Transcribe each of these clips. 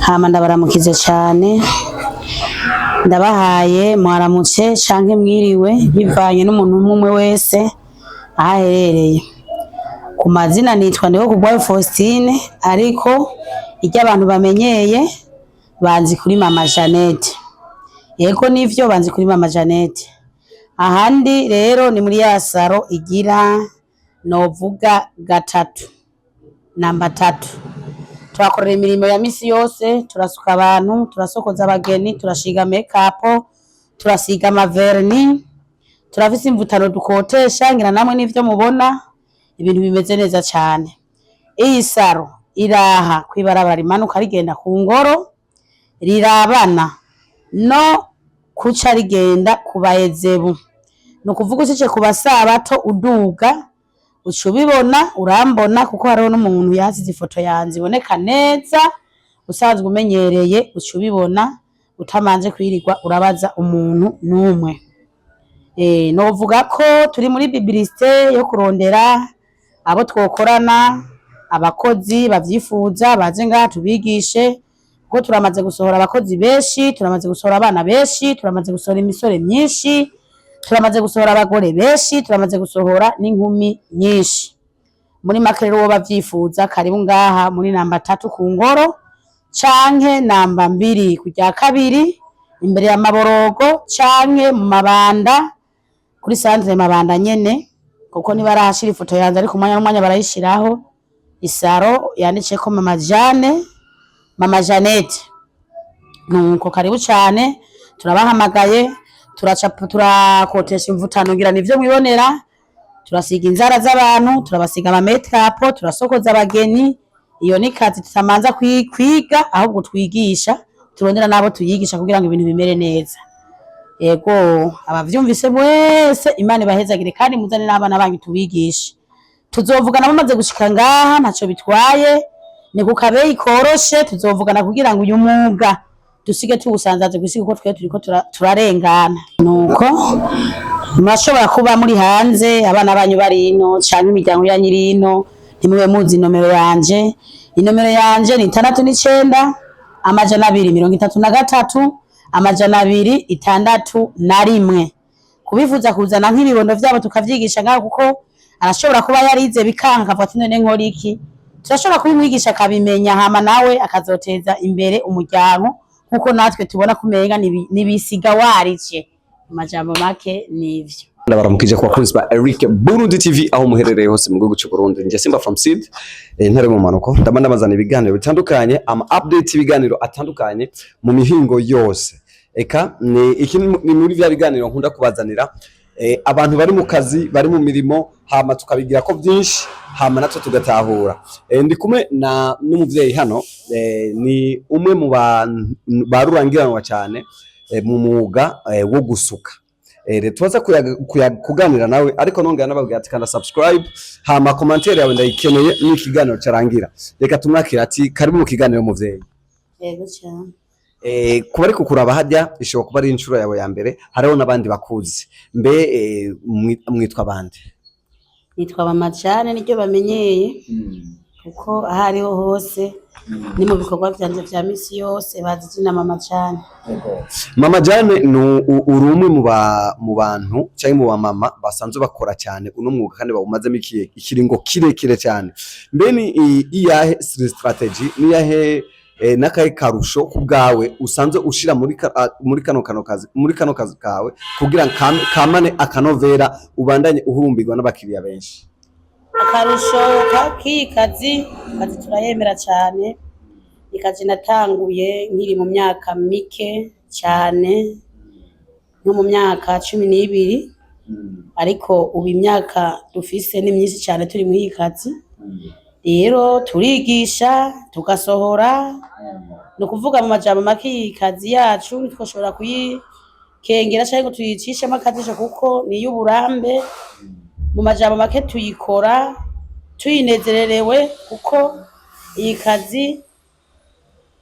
hama ndabaramukize cyane ndabahaye mwaramutse canke mwiriwe bivanye n'umuntu umwe wese aherereye. Ku mazina nitwa Ndihokubwayo Faustine ariko ijya abantu bamenyeye banzi kuri Mama Jeannette. Yego nivyo banzi kuri Mama Jeannette. Ahandi rero ni muri ya saro igira novuga gatatu namba 3. Turakorera imirimo ya misi yose, turasuka abantu, turasokoza abageni, turashiga make-up, turasiga amaverni, turafise imvutano dukotesha ngira namwe nivyo mubona ibintu bimeze neza cyane. Iyi saro iraha kwibarabara rimanuka rigenda ku ngoro rirabana no kuca rigenda kubayezebu. No kuvuga ucice kubasabato uduga ucubibona urambona kuko hariho n'umuntu yasize ifoto yanze iboneka neza usanzwe umenyereye ucubibona utamanje kwirirwa urabaza umuntu numwe. Novuga ko turi muri bibiliste yo kurondera abo twokorana abakozi bavyifuza baze ngaha tubigishe ko turamaze gusohora abakozi benshi, turamaze gusohora abana benshi, turamaze gusohora imisore myinshi, turamaze gusohora abagore benshi, turamaze gusohora n'inkumi nyinshi. Muri makerero wo bavyifuza karibu ngaha muri namba 3 ku ngoro canke namba 2 kujya kabiri imbere ya Maborogo canke mu Mabanda kuri centre Mabanda nyene kuko ni barahashira ifoto yanze ariko umwanya barayishiraho isaro yandice ko Mama Jeannette. Nuko karibu cyane turabahamagaye turakotesha imvutano ngira nivyo mwibonera, turasiga inzara z'abantu, turabasiga ama make-up, turasokoza abageni. Iyo ni kazi tutamanza kwiga ahubwo twigisha turondera nabo tuyigisha kugira ngo ibintu bimere neza. Yego abavyumvise mwese Imana ibahezagire kandi muzane n'abana banyu tubigisha. Tuzovugana bamaze gushika ngaha ntaco bitwaye ni kukabeyi koroshe, tuzovugana kugira ngo uyu mwuga dusige tuwusanzaze kwisi kuko twe turiko turarengana. Nuko murashobora kuba muri hanze abana banyu bari ino canke imiryango ya nyirino ntimube muzi nomero yanje. Inomero yanje ni 69 amajana 233 amajana 261. Kubifuza kuzana nk'ibibondo vyabo tukavyigisha ngaho kuko arashobora kuba yarize bikanka ati none nkora iki, turashobora kubimwigisha akabimenya hama nawe akazoteza imbere umuryango nkuko natwe tubona kumenga nibisiga warice. Amajambo make nivyo. Ndabaramukije kwa bakunzi ba Eric Burundi TV aho muherereye hose mu gihugu cy'u Burundi. Nje Simba from Seed intare mu manuko ndabandabazana ibiganiro bitandukanye ama update ibiganiro atandukanye mu mihingo yose. Eka ni iki ni muri vya biganiro nkunda kubazanira abantu bari mu kazi bari mu mirimo hama tukabigira ko byinshi hama natwe tugatahura. Ndi kumwe na n'umuvyeyi hano ni umwe mu barurangiranwa cyane mu mwuga wo gusuka. Tubaza kuganira nawe ariko nongera nababwira ati kanda subscribe hama commentaire yawe ndayikeneye n'ikiganiro carangira. Reka tumwakira ati karibu mu kiganiro muvyeyi. Yego cyane. Kuba ari kukuraba hajya ishobora kuba ari inshuro yawe ya mbere, hariho nabandi bakuzi mbe mwitwa bande? Nitwa Mama Jeannette niryo bamenyeye kuko ahariho hose ni mu bikorwa byanje vya misi yose bazi na Mama Jeannette. Mama Jeannette no urumwe mu bantu cyangwa mu bamama basanzwe bakora cyane uno mwuga kandi bawumazemo ikiringo kirekire cyane. Mbe ni iyahe strategy ni yahe nakaye karusho kubgawe usanzwe ushira muri kano kazi kawe kugira kamane akanovera ubandanye uhurumbirwa n'abakiriya benshi? Akarusho kazi turayemera cyane. Ikazi natanguye nkiri mu myaka mike cyane no mu myaka 12 ariko ubu imyaka dufise ni myinshi cyane turi muri ikazi. Rero turigisha tugasohora no kuvuga mu majambo make ikazi yacu twashobora kuyikengera cyangwa tuyicisha makadisha kuko ni y'uburambe. Mu majambo make tuyikora tuyinezererewe kuko iyi kazi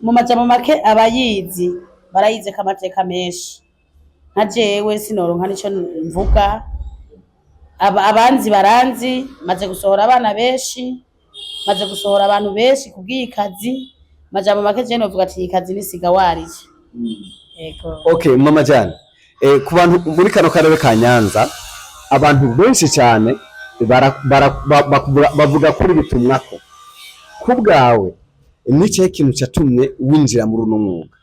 mu majambo make abayizi barayize kamateka menshi. Nka jewe sinoronka nico mvuga abanzi baranzi maze gusohora abana benshi maze gusohora abantu benshi kubw'ikazi majambo make je novuga ati ikazi nisiga warije. Ego. Okay mama Jane, ku bantu muri kano karere ka Nyanza abantu benshi cyane bavuga kuri bitumwako kubwawe nice kintu cyatumye winjira muri uno mwuga?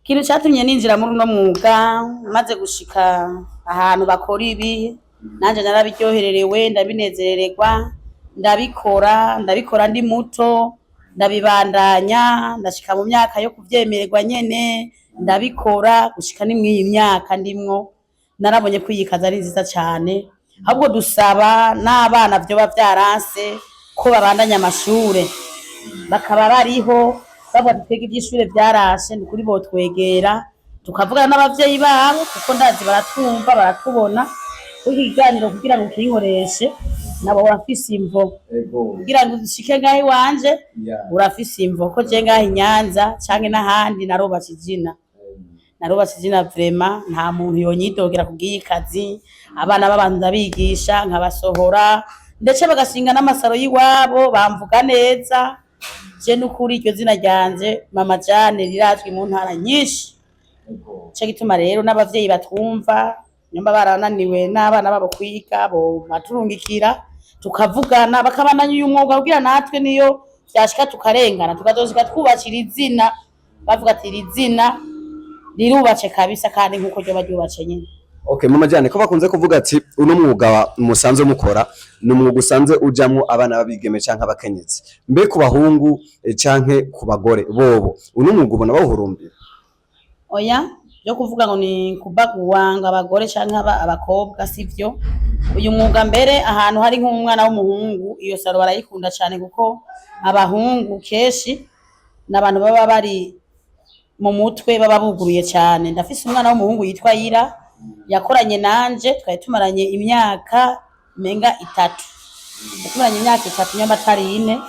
Kintu cyatumye ninjira muri uno mwuga maze gushika ahantu bakora ibi nanje narabiryohererewe ndabinezerererwa ndabikora ndi muto ndabibandanya ndashika mu myaka yo kuvyemererwa nyene ndabikora gushika ni mwiyi myaka ndimwo narabonye kwiyikaza ari nziza cyane ahubwo dusaba n'abana byo bavyaranse ko babandanya amashure bakaba bariho bavuga twege ibyishure byarashe ni kuri bo twegera tukavugana n'abavyeyi babo kuko ndazi baratwumva baratubona uhiganiro kugira ngo kinkoreshe nabo urafise imvo kugira ngo ushike ngahe wanje urafise imvo ko je ngahe Nyanza canke n'ahandi narubatse izina vraiment nta muntu yonyidogera kugiye kazi abana b'abantu ndabigisha nkabasohora ndetse bagasinga n'amasaro yiwabo bamvuga neza je n'ukuri iryo zina ryanje mama Jane rirazwi mu ntara nyinshi cyo gituma rero n'abavyeyi batwumva nyamba barananiwe n'abana babo kwiga bo baturungikira tukavugana bakabandanya uyu mwuga kugira natwe niyo byashika tukarengana tukazoshika twubakira izina bavuga ati izina rirubace kabisa kandi nkuko ryo baryubace nyine. Okay mama Jane, ko bakunze kuvuga ati uno mwuga musanze mukora ni umwuga usanze ujamwo abana babigeme canke abakenyezi mbe ku bahungu canke ku bagore bobo uno mwuga ubona bawuhurumbira? Oya byo kuvuga ngo ni kubaguwanga abagore canke abakobwa sivyo. Uyu mwuga mbere ahantu hari nk'umwana w'umuhungu iyo saro barayikunda cyane kuko abahungu keshi n'abantu baba bari mu mutwe baba buguruye cyane. Ndafise umwana w'umuhungu yitwa Yira yakoranye nanje twari tumaranye imyaka menga 3 tumaranye imyaka 3 nyamba atari 4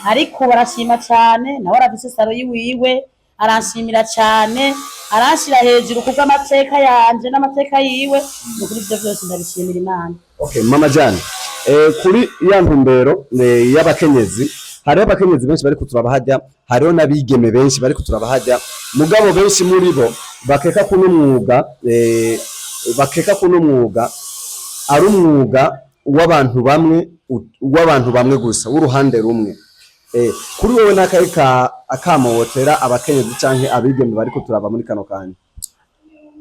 ariko barashima cyane nawe arafise saro yiwiwe aranshimira cyane arashira hejuru kuko amateka yanje n'amateka yiwe no kuri byo byose ndabishimira Imana. Okay mama Jane, kuri ya ntumbero y'abakenyezi hariho abakenyezi benshi bari kuturaba hajya hariho nabigeme benshi bari kuturaba hajya mugabo benshi muri bo bakeka kuno mwuga ari umwuga w'abantu bamwe gusa w'uruhande rumwe. Kuri wowe nakaye akamotera abakenyezi canke abigeme bari kuturaba muri kano kanya?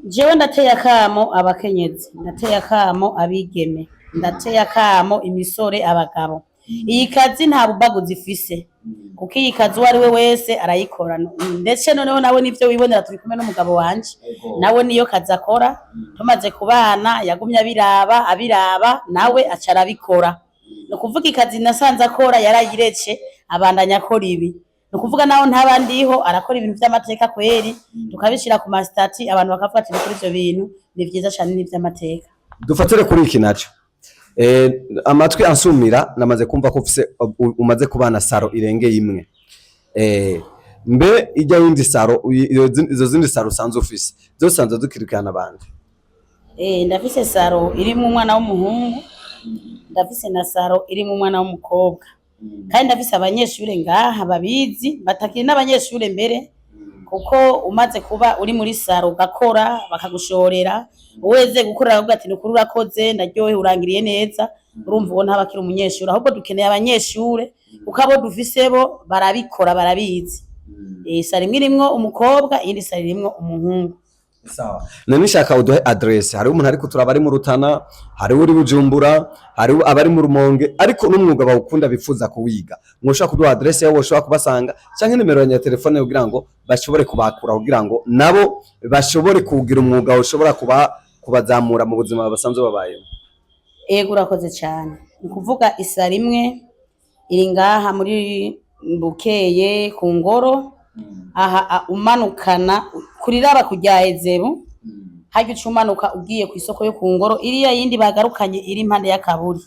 Jewe ndateye akamo abakenyezi, ndateye akamo abigeme, ndateye akamo imisore abagabo. Iyi kazi nta bubaguzi ifise kuko iyi kazi wari we wese arayikora ndetse noneho nawe nivyo wibonera turi kumwe n'umugabo wanje nawe niyo kazi akora tumaze kubana yagumye abiraba nawe acara bikora no kuvuga ikazi nasanze akora yarayirece abandanya akora ibi no kuvuga naho ntabandiho arakora ibintu by'amateka kweri tukabishira ku mastati abantu bakavuga ati kuri ivyo bintu ni vyiza cyane ni vy'amateka. Dufatire kuri iki naco amatwi ansumira namaze kumva ko umaze kubana saro irengeye imwe mbe ijya yindi saro izo zindi saro sanze ufise zo sanze dukirikana abandi? Ndafise saro iri mu mwana w'umuhungu ndafise na saro iri mu mwana w'umukobwa kandi ndafise abanyeshure ngaha babizi batakiri n'abanyeshure mbere kuko umaze kuba uri muri saro gakora bakagushorera uweze gukorera avuga ati nukuri urakoze ndaryohe urangiriye neza urumva uwo ntabakira umunyeshure ahubwo dukeneye abanyeshure kuko abo dufise bo barabikora barabizi. Saro imwe irimwo umukobwa indi saro irimwo umuhungu. Sawa none shaka uduhe adresse hari umuntu ariko turaba ari mu Rutana hari uri Bujumbura hari abari mu Rumonge ariko n'umwuga bawukunda bifuza kuwiga mwoshaka kuduha adresse yawo woshaka kubasanga canke nimero ya telefone kugira ngo bashobore kubakura kugira ngo nabo bashobore kugira umwuga ushobora kubazamura mu buzima basanzwe babayemo? Urakoze cyane ni kuvuga isari imwe iri ngaha muri Bukeye ku Ngoro aha umanukana kuriraba kujya Ezebu hajya ucumanuka ugiye ku isoko yo ku Ngoro iriya yindi bagarukanye iri impande y'akaburi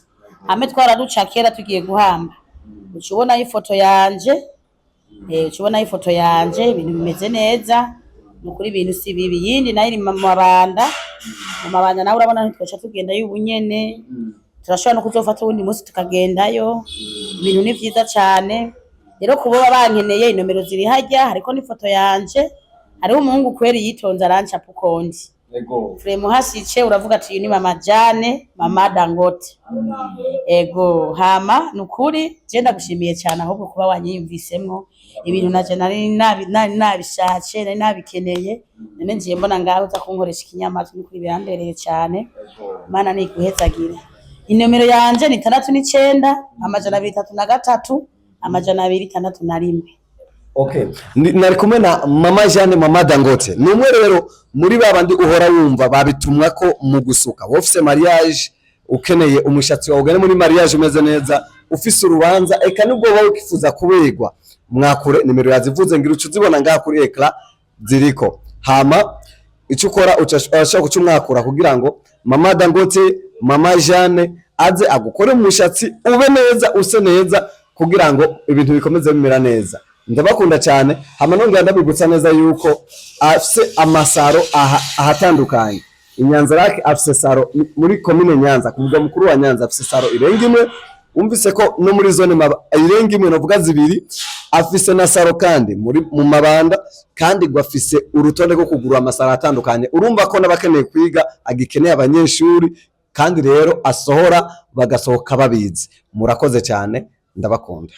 hame twaraduca kera tugiye guhamba ucubona ifoto yanje ibintu bimeze neza nukuri ibintu si bibi yindi nayo iri mu mabanda nawe urabona ntitwaca tugenda y'ubunyene turashobora no kuzofata ubundi munsi tukagendayo ibintu ni vyiza cyane rero kuboba bankeneye inomero ziri hajya hariko n'ifoto yanje hariho umuhungu kweri yitonze arancapa ukondi Fremu hasice uravuga ati ni mama Jane mama Dangote ego hama nukuri je ndagushimiye cyane ahubwo kuba wanyiyumvisemwo ibintu naje nari nabishace nari nabikeneye none ngiye mbona ngaho uza kunkoresha ikinyamazi nukuri birambereye cyane mana niguhezagire inomero yanje ni 69 amajana 233 amajana 261. Okay, nari kumwe na mama Jane mama Dangote numwe rero muri babandi uhora wumva babitumwa ko mu gusuka wofise mariage ukeneye umushatsi wawe ugane muri mariage umeze neza ufise urubanza eka nubwo wowe ukifuza kubegwa mwakure nimero yazivuze ngira ucuzibona ngaha kuri ecran ziriko hama icyo ukora ucashaka kucumwakura kugira ngo mama Dangote mama Jane aze agukore umushatsi ube neza use neza kugira ngo ibintu bikomeze bimera neza. Ndabakunda cyane hama nongera ndabigutsa neza yuko afise amasaro ahatandukanye Inyanza Lake afise saro muri commune Nyanza kuvuga mukuru wa Nyanza afise saro irenga imwe umvise ko no muri zone irenga imwe novuga zibiri afise na saro kandi muri mu Mabanda kandi gwafise urutonde rwo kugura amasaro atandukanye urumva ko nabakeneye kwiga agikeneye abanyeshuri kandi rero asohora bagasohoka babizi murakoze cyane ndabakunda.